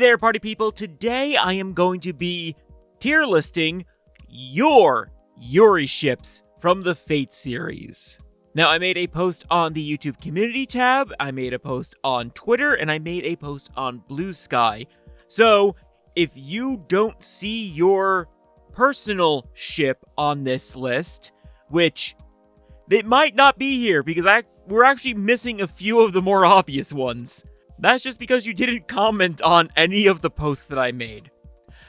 Hey there, party people. Today I am going to be tier listing your Yuri ships from the Fate series. Now, I made a post on the YouTube community tab, I made a post on Twitter, and I made a post on Blue Sky. So, if you don't see your personal ship on this list, which it might not be here because we're actually missing a few of the more obvious ones. That's just because you didn't comment on any of the posts that I made.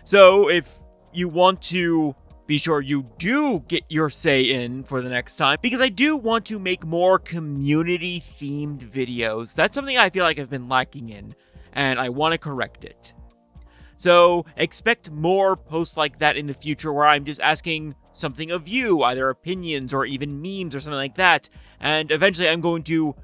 So if you want to be sure you do get your say in for the next time, because I do want to make more community-themed videos. That's something I feel like I've been lacking in, and I want to correct it. So expect more posts like that in the future where I'm just asking something of you, either opinions or even memes or something like that. And eventually I'm going to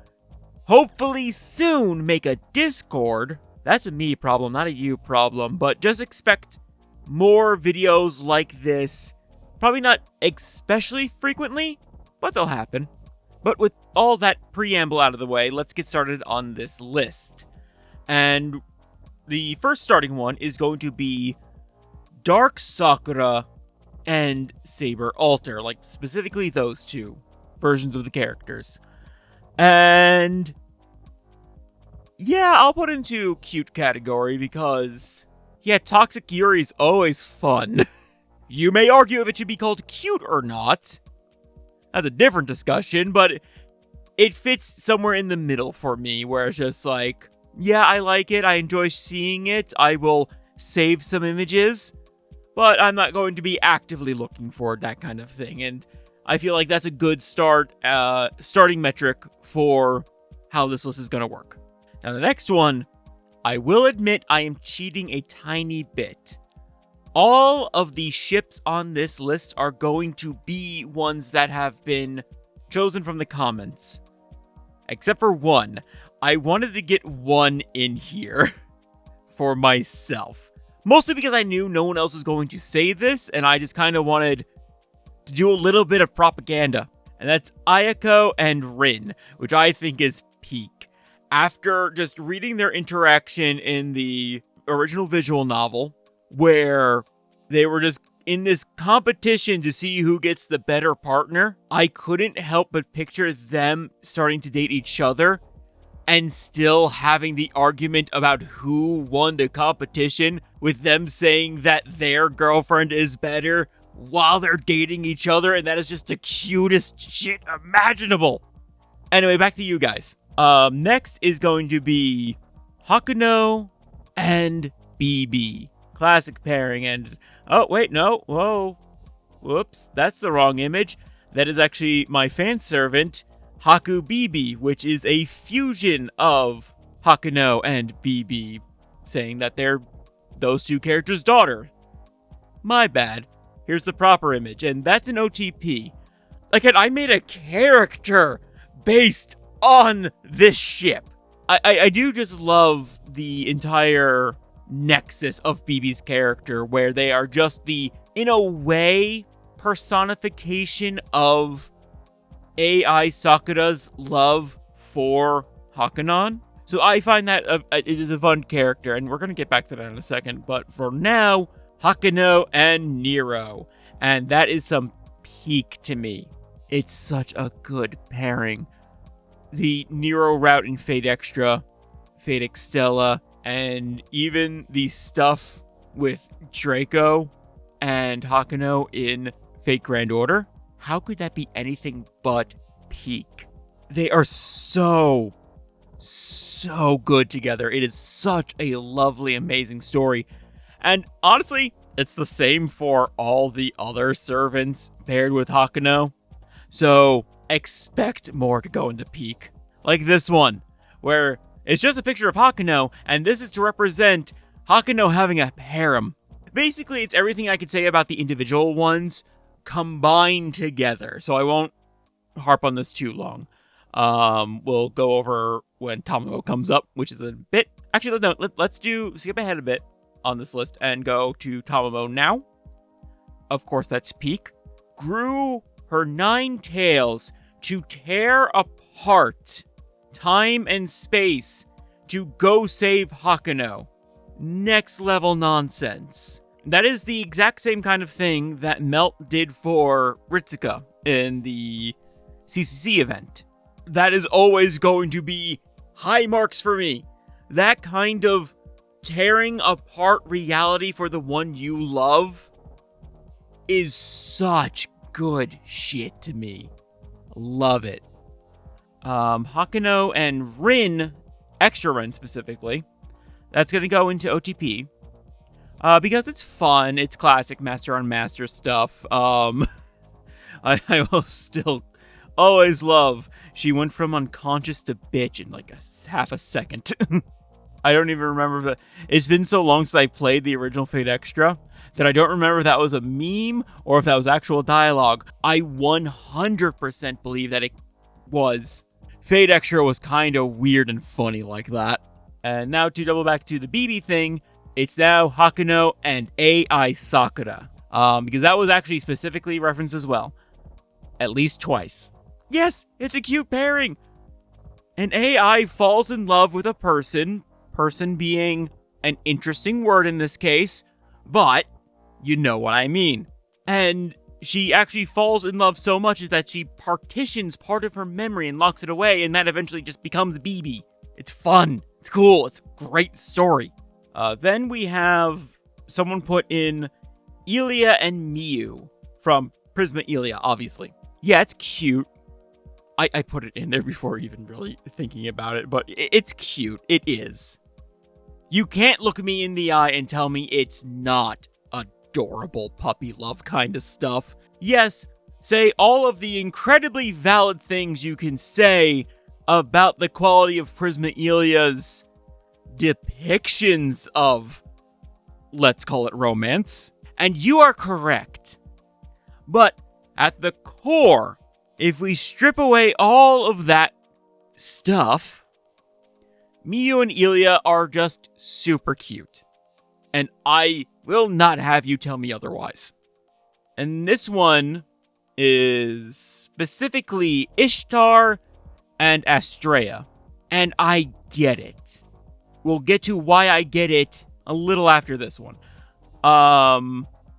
hopefully soon make a Discord. That's a me problem, not a you problem, but just expect more videos like this. Probably not especially frequently, but they'll happen. But with all that preamble out of the way, let's get started on this list. And the first starting one is going to be Dark Sakura and Saber Alter, like specifically those two versions of the characters. And yeah, I'll put into cute category because, yeah, Toxic Yuri's always fun. You may argue if it should be called cute or not. That's a different discussion, but it fits somewhere in the middle for me, where it's just like, yeah, I like it, I enjoy seeing it, I will save some images, but I'm not going to be actively looking for that kind of thing, and I feel like that's a good starting metric for how this list is going to work. Now the next one, I will admit I am cheating a tiny bit. All of the ships on this list are going to be ones that have been chosen from the comments. Except for one. I wanted to get one in here for myself. Mostly because I knew no one else was going to say this, and I just kind of wanted to do a little bit of propaganda. And that's Ayako and Rin, which I think is peak. After just reading their interaction in the original visual novel, where they were just in this competition to see who gets the better partner, I couldn't help but picture them starting to date each other and still having the argument about who won the competition, with them saying that their girlfriend is better while they're dating each other, and that is just the cutest shit imaginable. Anyway, back to you guys. Next is going to be Hakuno and BB. Classic pairing, and oh wait, no, whoa, whoops, that's the wrong image. That is actually my fan servant, Haku BB, which is a fusion of Hakuno and BB, saying that they're those two characters' daughter. My bad. Here's the proper image, and that's an OTP. Again, I made a character based on this ship. I do just love the entire nexus of BB's character, where they are just the, in a way, personification of AI Sakura's love for Hakunon. So I find that it is a fun character, and we're going to get back to that in a second, but for now, Hakuno and Nero, and that is some peak to me. It's such a good pairing. The Nero route in Fate Extra, Fate Extella, and even the stuff with Draco and Hakuno in fategrandorder. How could that be anything but peak? They are so good together. It is such a lovely, amazing story. And honestly, it's the same for all the other servants paired with Hakuno. So expect more to go into peak. Like this one, where it's just a picture of Hakuno, and this is to represent Hakuno having a harem. Basically, it's everything I could say about the individual ones combined together, so I won't harp on this too long. We'll go over when Tamamo comes up, which is a bit... Actually, no, let's skip ahead a bit on this list and go to Tamamo now. Of course, that's peak. Grew her 9 tails to tear apart time and space to go save Hakuno. next level nonsense. That is the exact same kind of thing that Melt did for Ritsuka in the CCC event. That is always going to be high marks for me. That kind of tearing apart reality for the one you love is such good shit to me. Love it. Hakuno and Rin, Extra Rin specifically, that's going to go into OTP. Because it's fun, it's classic Master on Master stuff. I will still always love, she went from unconscious to bitch in like half a second. I don't even remember it's been so long since I played the original Fate Extra that I don't remember if that was a meme or if that was actual dialogue. I 100% believe that it was. Fate Extra was kind of weird and funny like that. And now to double back to the BB thing, it's now Hakuno and AI Sakura. Because that was actually specifically referenced as well. At least twice. Yes, it's a cute pairing. An AI falls in love with a person being an interesting word in this case, but you know what I mean. And she actually falls in love so much that she partitions part of her memory and locks it away, and that eventually just becomes BB. It's fun. It's cool. It's a great story. Then we have someone put in Illya and Miyu from Prisma Illya, obviously. Yeah, it's cute. I put it in there before even really thinking about it, but it's cute. It is. You can't look me in the eye and tell me it's not adorable puppy love kind of stuff. Yes, say all of the incredibly valid things you can say about the quality of Prisma Illya's depictions of, let's call it romance, and you are correct. But at the core, if we strip away all of that stuff, Miyu and Illya are just super cute. And I will not have you tell me otherwise. And this one is specifically Htlart and Artoria. And I get it. We'll get to why I get it a little after this one.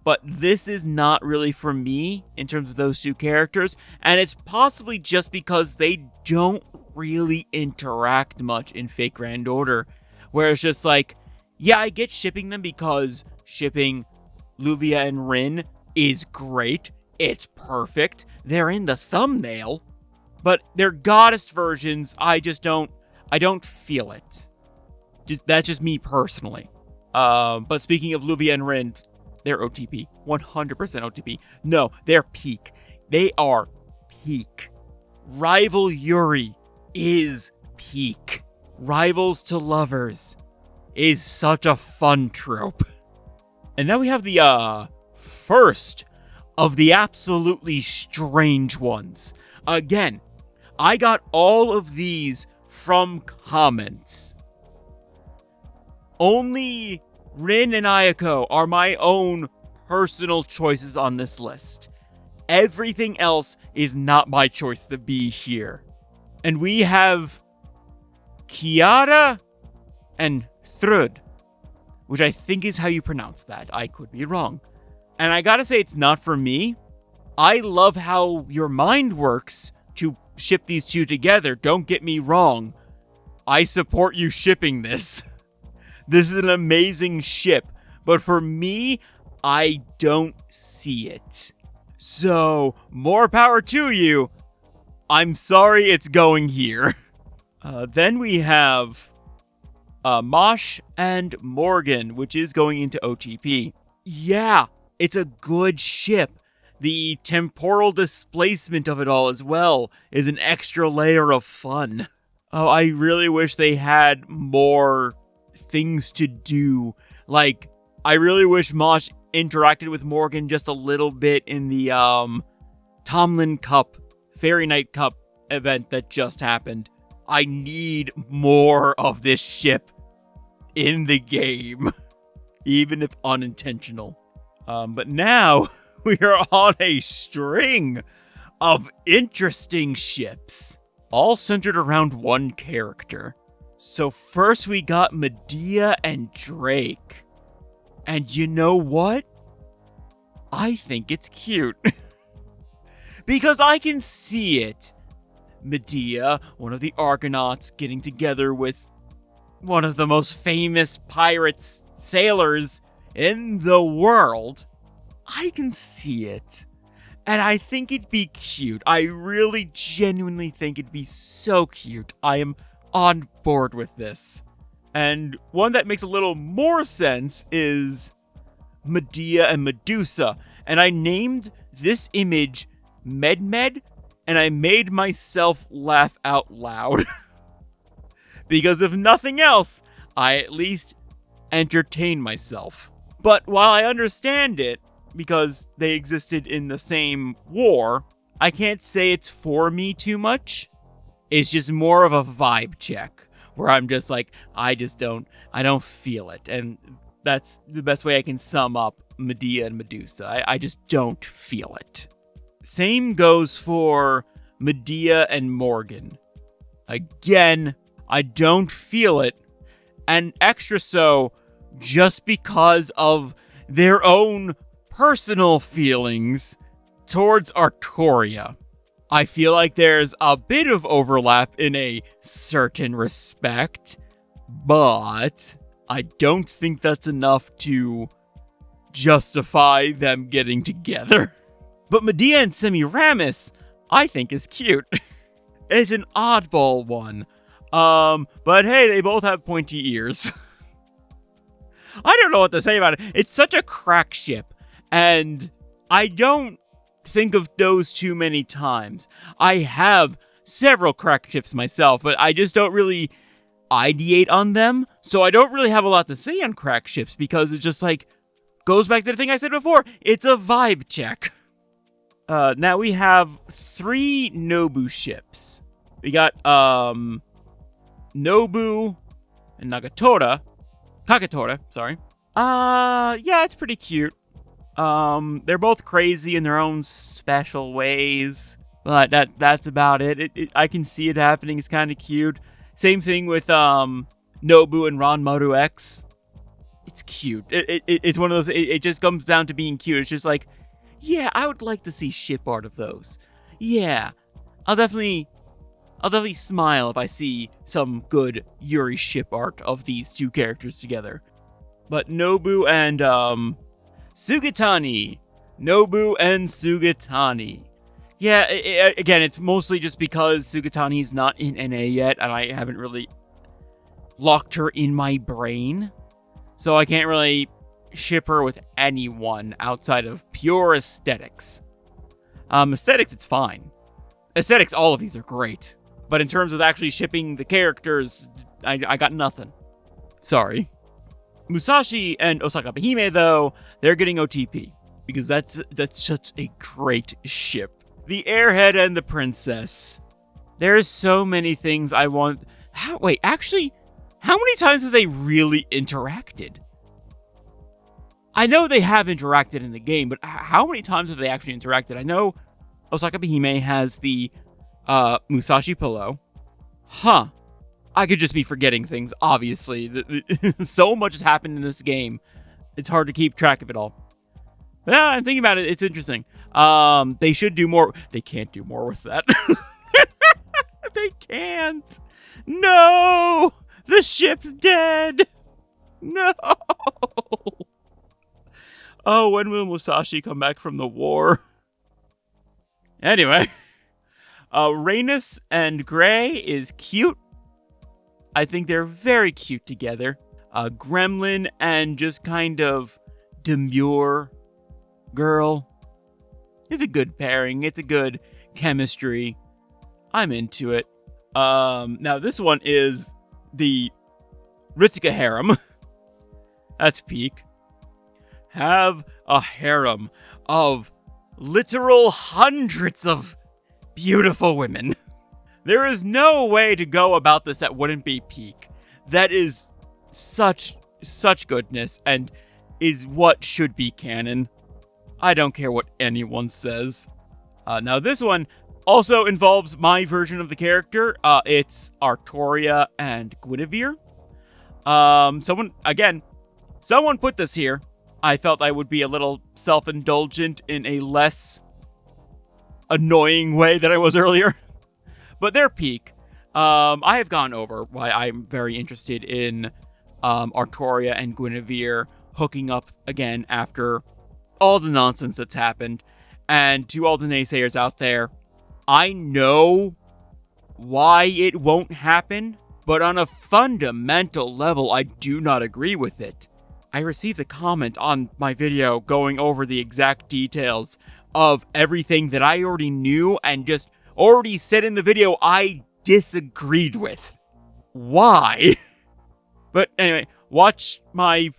But this is not really for me in terms of those two characters. And it's possibly just because they don't really interact much in fategrandorder. Where it's just like, yeah, I get shipping them because shipping Luvia and Rin is great. It's perfect. They're in the thumbnail. But they're goddess versions. I don't feel it. That's just me personally. But speaking of Luvia and Rin, they're OTP. 100% OTP. No, they're peak. They are peak. Rival Yuri is peak. Rivals to lovers is such a fun trope. And now we have the first of the absolutely strange ones. Again, I got all of these from comments. Only Rin and Ayako are my own personal choices on this list. Everything else is not my choice to be here. And we have Kiara and Thrud, which I think is how you pronounce that. I could be wrong. And I gotta say, it's not for me. I love how your mind works to ship these two together. Don't get me wrong. I support you shipping this. This is an amazing ship. But for me, I don't see it. So, more power to you. I'm sorry it's going here. Then we have Mosh and Morgan, which is going into OTP. Yeah, it's a good ship. The temporal displacement of it all as well is an extra layer of fun. Oh, I really wish they had more things to do. Like, I really wish Mosh interacted with Morgan just a little bit in the Tomlin Cup, Fairy Night Cup event that just happened. I need more of this ship in the game, even if unintentional. But now we are on a string of interesting ships, all centered around one character. So first we got Medea and Drake. And you know what? I think it's cute. Because I can see it. Medea, one of the Argonauts, getting together with one of the most famous pirates, sailors in the world. I can see it. And I think it'd be cute. I really genuinely think it'd be so cute. I am on board with this. And one that makes a little more sense is Medea and Medusa. And I named this image Med, and I made myself laugh out loud. Because if nothing else, I at least entertain myself. But while I understand it, because they existed in the same war, I can't say it's for me too much. It's just more of a vibe check, where I'm just like, I don't feel it. And that's the best way I can sum up Medea and Medusa. I just don't feel it. Same goes for Medea and Morgan. Again, I don't feel it, and extra so just because of their own personal feelings towards Artoria. I feel like there's a bit of overlap in a certain respect, but I don't think that's enough to justify them getting together. But Medea and Semiramis, I think, is cute. It's an oddball one. But hey, they both have pointy ears. I don't know what to say about it. It's such a crack ship, and I don't think of those too many times. I have several crack ships myself, but I just don't really ideate on them, so I don't really have a lot to say on crack ships, because it's just like, goes back to the thing I said before, it's a vibe check. Now we have 3 Nobu ships. We got, Nobu and Kakatora, sorry. Yeah, it's pretty cute. They're both crazy in their own special ways, but that's about it. I can see it happening. It's kind of cute. Same thing with, Nobu and Ranmaru X. It's cute. It's one of those, it just comes down to being cute. It's just like, yeah, I would like to see ship art of those. Yeah, I'll definitely smile if I see some good Yuri ship art of these 2 characters together. But Nobu and, Sugatani. Nobu and Sugatani. Yeah, again, it's mostly just because Sugatani's not in NA yet, and I haven't really locked her in my brain. So I can't really ship her with anyone outside of pure aesthetics. Aesthetics, it's fine. Aesthetics, all of these are great. But in terms of actually shipping the characters, I got nothing. Sorry. Musashi and Osaka Hime, though, they're getting OTP. Because that's such a great ship. The Airhead and the Princess. There's so many things I want... how many times have they really interacted? I know they have interacted in the game, but how many times have they actually interacted? I know Osaka Hime has the Musashi pillow. I could just be forgetting things, obviously. So much has happened in this game. It's hard to keep track of it all. But yeah, I'm thinking about it. It's interesting. They should do more. They can't do more with that. They can't. No! The ship's dead! No! Oh, when will Musashi come back from the war? Anyway. Rhaenys and Gray is cute. I think they're very cute together. Gremlin and just kind of demure girl. It's a good pairing. It's a good chemistry. I'm into it. Now this one is the Ritsuka harem. That's peak. Have a harem of literal hundreds of beautiful women. There is no way to go about this that wouldn't be peak. That is such goodness and is what should be canon. I don't care what anyone says. Now this one, Also involves my version of the character. It's Artoria and Guinevere. Someone put this here. I felt I would be a little self-indulgent in a less annoying way than I was earlier. But their peak. I have gone over why I'm very interested in Artoria and Guinevere hooking up again after all the nonsense that's happened. And to all the naysayers out there, I know why it won't happen, but on a fundamental level, I do not agree with it. I received a comment on my video going over the exact details of everything that I already knew and just already said in the video I disagreed with. Why? But anyway, watch my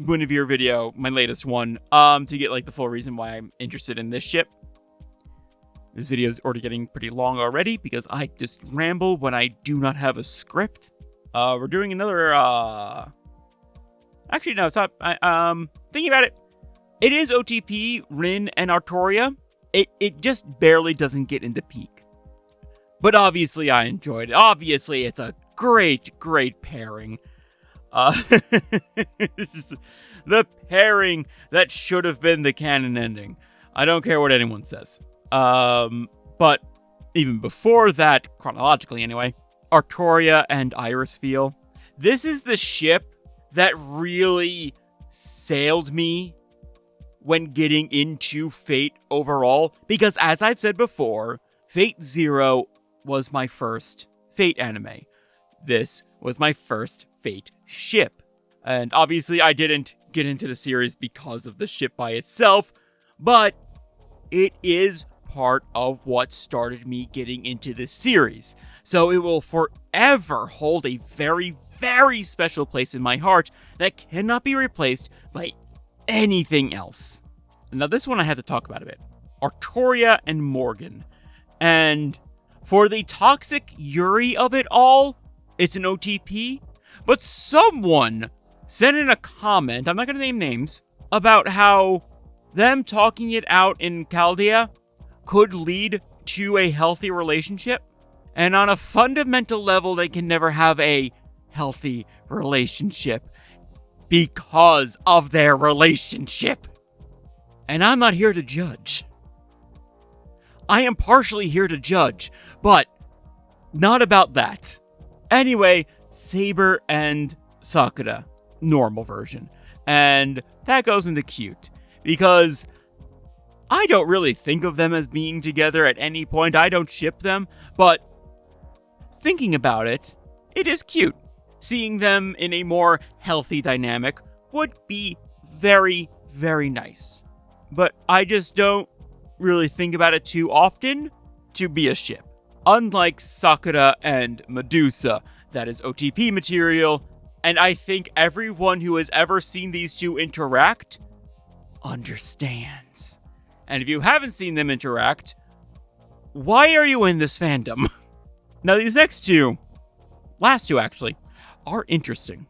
Guinevere video, my latest one, to get like the full reason why I'm interested in this ship. This video is already getting pretty long already because I just ramble when I do not have a script. We're doing another, actually, no, it's not. Thinking about it, it is OTP, Rin, and Artoria. It just barely doesn't get into peak. But obviously, I enjoyed it. Obviously, it's a great pairing. The pairing that should have been the canon ending. I don't care what anyone says. But even before that, chronologically anyway, Artoria and Irisfeel. This is the ship that really sailed me when getting into Fate overall, because as I've said before, Fate Zero was my first Fate anime. This was my first Fate ship. And obviously I didn't get into the series because of the ship by itself, but it is part of what started me getting into this series. So it will forever hold a very, very special place in my heart that cannot be replaced by anything else. Now this one I have to talk about a bit. Artoria and Morgan. And for the toxic Yuri of it all, it's an OTP, but someone sent in a comment, I'm not going to name names, about how them talking it out in Chaldea could lead to a healthy relationship. And on a fundamental level, they can never have a healthy relationship because of their relationship. And I'm not here to judge. I am partially here to judge, but not about that. Anyway, Saber and Sakura, normal version. And that goes into cute, because I don't really think of them as being together at any point. I don't ship them, but thinking about it, it is cute. Seeing them in a more healthy dynamic would be very, very nice. But I just don't really think about it too often to be a ship. Unlike Sakura and Medusa, that is OTP material, and I think everyone who has ever seen these two interact understands. And if you haven't seen them interact, why are you in this fandom? Now these last two actually, are interesting.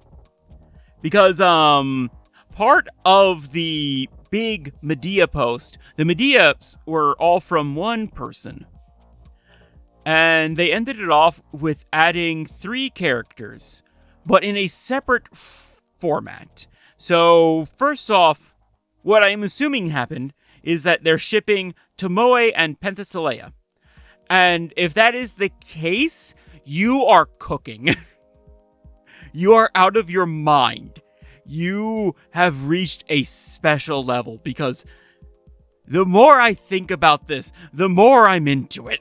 Because, part of the big Medea post, the Medeas were all from one person. And they ended it off with adding 3 characters, but in a separate format. So, first off, what I'm assuming happened is that they're shipping Tomoe and Penthesilea. And if that is the case, you are cooking. You are out of your mind. You have reached a special level, because the more I think about this, the more I'm into it.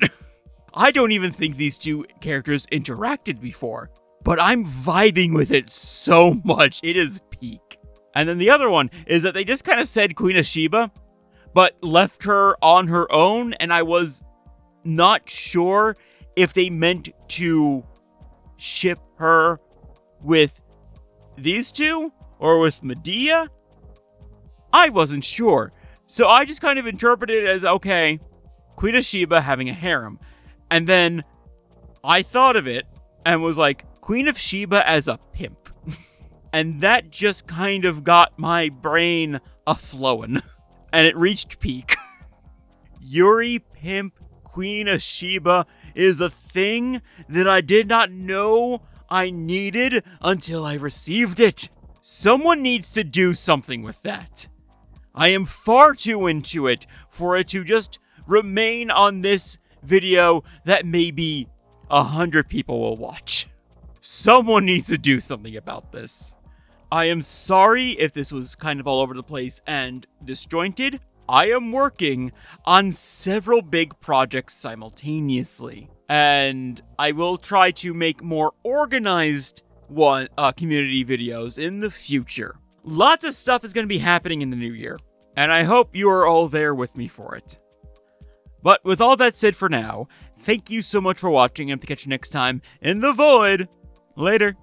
I don't even think these two characters interacted before, but I'm vibing with it so much. It is peak. And then the other one is that they just kind of said Queen of Sheba, but left her on her own, and I was not sure if they meant to ship her with these two or with Medea. I wasn't sure. So I just kind of interpreted it as, okay, Queen of Sheba having a harem. And then I thought of it and was like, Queen of Sheba as a pimp. And that just kind of got my brain a-flowing. And it reached peak. Yuri pimp Queen of Sheba is a thing that I did not know I needed until I received it. Someone needs to do something with that. I am far too into it for it to just remain on this video that maybe 100 people will watch. Someone needs to do something about this. I am sorry if this was kind of all over the place and disjointed. I am working on several big projects simultaneously, and I will try to make more organized community videos in the future. Lots of stuff is going to be happening in the new year, and I hope you are all there with me for it. But with all that said for now, thank you so much for watching, and to catch you next time in the void. Later.